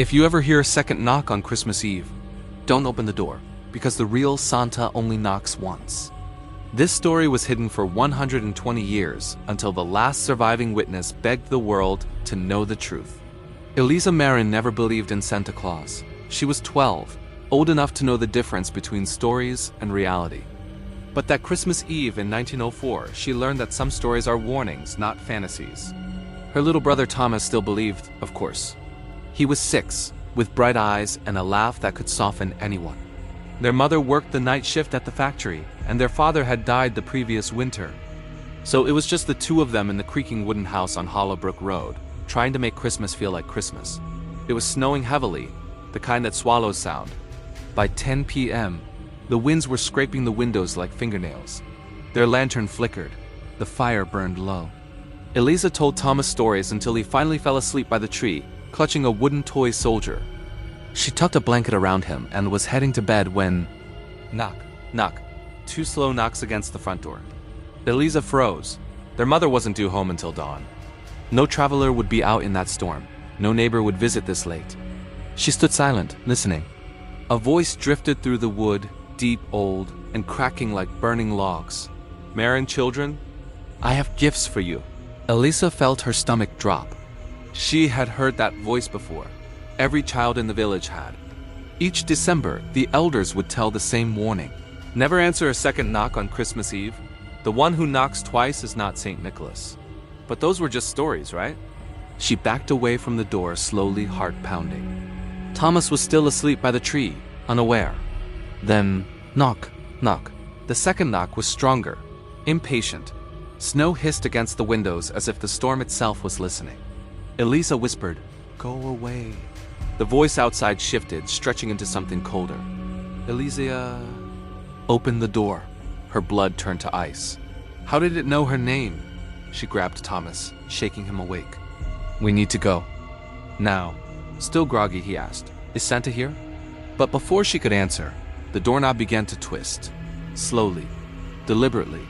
If you ever hear a second knock on Christmas Eve, don't open the door, because the real Santa only knocks once. This story was hidden for 120 years until the last surviving witness begged the world to know the truth. Elisa Marin never believed in Santa Claus. She was 12, old enough to know the difference between stories and reality. But that Christmas Eve in 1904, she learned that some stories are warnings, not fantasies. Her little brother Thomas still believed, of course. He was 6, with bright eyes and a laugh that could soften anyone. Their mother worked the night shift at the factory, and their father had died the previous winter. So it was just the two of them in the creaking wooden house on Hollowbrook Road, trying to make Christmas feel like Christmas. It was snowing heavily, the kind that swallows sound. By 10 p.m., the winds were scraping the windows like fingernails. Their lantern flickered. The fire burned low. Elisa told Thomas stories until he finally fell asleep by the tree, clutching a wooden toy soldier. She tucked a blanket around him and was heading to bed when... Knock, knock. 2 slow knocks against the front door. Elisa froze. Their mother wasn't due home until dawn. No traveler would be out in that storm. No neighbor would visit this late. She stood silent, listening. A voice drifted through the wood, deep, old, and cracking like burning logs. "Marin, children, I have gifts for you." Elisa felt her stomach drop. She had heard that voice before. Every child in the village had. Each December, the elders would tell the same warning. Never answer a second knock on Christmas Eve. The one who knocks twice is not St. Nicholas. But those were just stories, right? She backed away from the door, slowly, heart pounding. Thomas was still asleep by the tree, unaware. Then, knock, knock. The second knock was stronger, impatient. Snow hissed against the windows as if the storm itself was listening. Elisa whispered, "Go away." The voice outside shifted, stretching into something colder. Elisa opened the door. Her blood turned to ice. How did it know her name? She grabbed Thomas, shaking him awake. "We need to go. Now." Still groggy, he asked, "Is Santa here?" But before she could answer, the doorknob began to twist. Slowly, deliberately.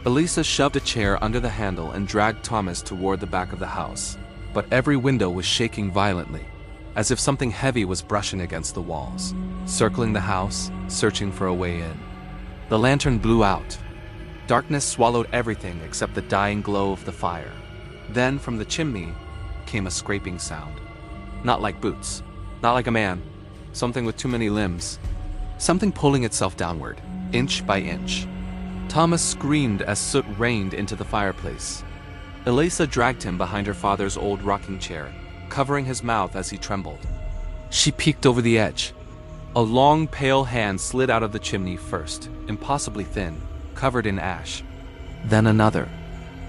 Elisa shoved a chair under the handle and dragged Thomas toward the back of the house. But every window was shaking violently, as if something heavy was brushing against the walls, circling the house, searching for a way in. The lantern blew out. Darkness swallowed everything except the dying glow of the fire. Then, from the chimney, came a scraping sound. Not like boots, not like a man, something with too many limbs. Something pulling itself downward, inch by inch. Thomas screamed as soot rained into the fireplace. Elisa dragged him behind her father's old rocking chair, covering his mouth as he trembled. She peeked over the edge. A long, pale hand slid out of the chimney first, impossibly thin, covered in ash. Then another.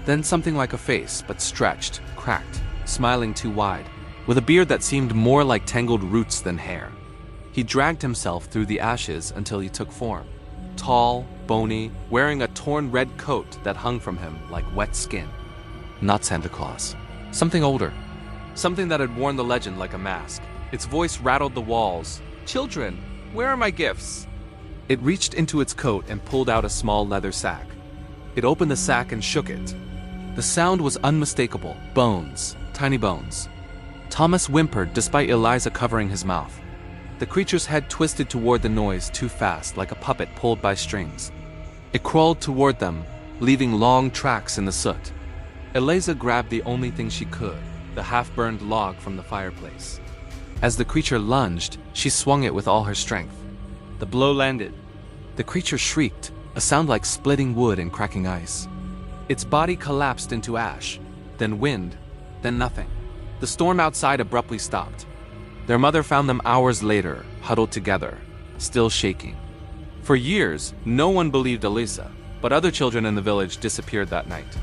Then something like a face, but stretched, cracked, smiling too wide, with a beard that seemed more like tangled roots than hair. He dragged himself through the ashes until he took form. Tall, bony, wearing a torn red coat that hung from him like wet skin. Not Santa Claus. Something older. Something that had worn the legend like a mask. Its voice rattled the walls. "Children, where are my gifts?" It reached into its coat and pulled out a small leather sack. It opened the sack and shook it. The sound was unmistakable. Bones. Tiny bones. Thomas whimpered despite Elisa covering his mouth. The creature's head twisted toward the noise too fast, like a puppet pulled by strings. It crawled toward them, leaving long tracks in the soot. Elisa grabbed the only thing she could, the half-burned log from the fireplace. As the creature lunged, she swung it with all her strength. The blow landed. The creature shrieked, a sound like splitting wood and cracking ice. Its body collapsed into ash, then wind, then nothing. The storm outside abruptly stopped. Their mother found them hours later, huddled together, still shaking. For years, no one believed Elisa, but other children in the village disappeared that night.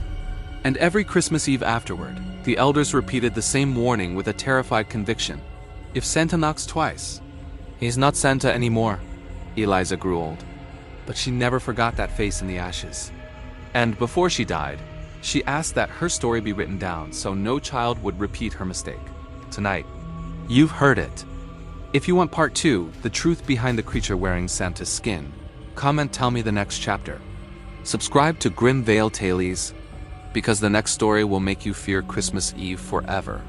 And every Christmas Eve afterward, the elders repeated the same warning with a terrified conviction. If Santa knocks twice, he's not Santa anymore. Elisa grew old, but she never forgot that face in the ashes. And before she died, she asked that her story be written down so no child would repeat her mistake. Tonight, you've heard it. If you want part 2, the truth behind the creature wearing Santa's skin, comment tell me the next chapter. Subscribe to Grim Vale Tales, because the next story will make you fear Christmas Eve forever.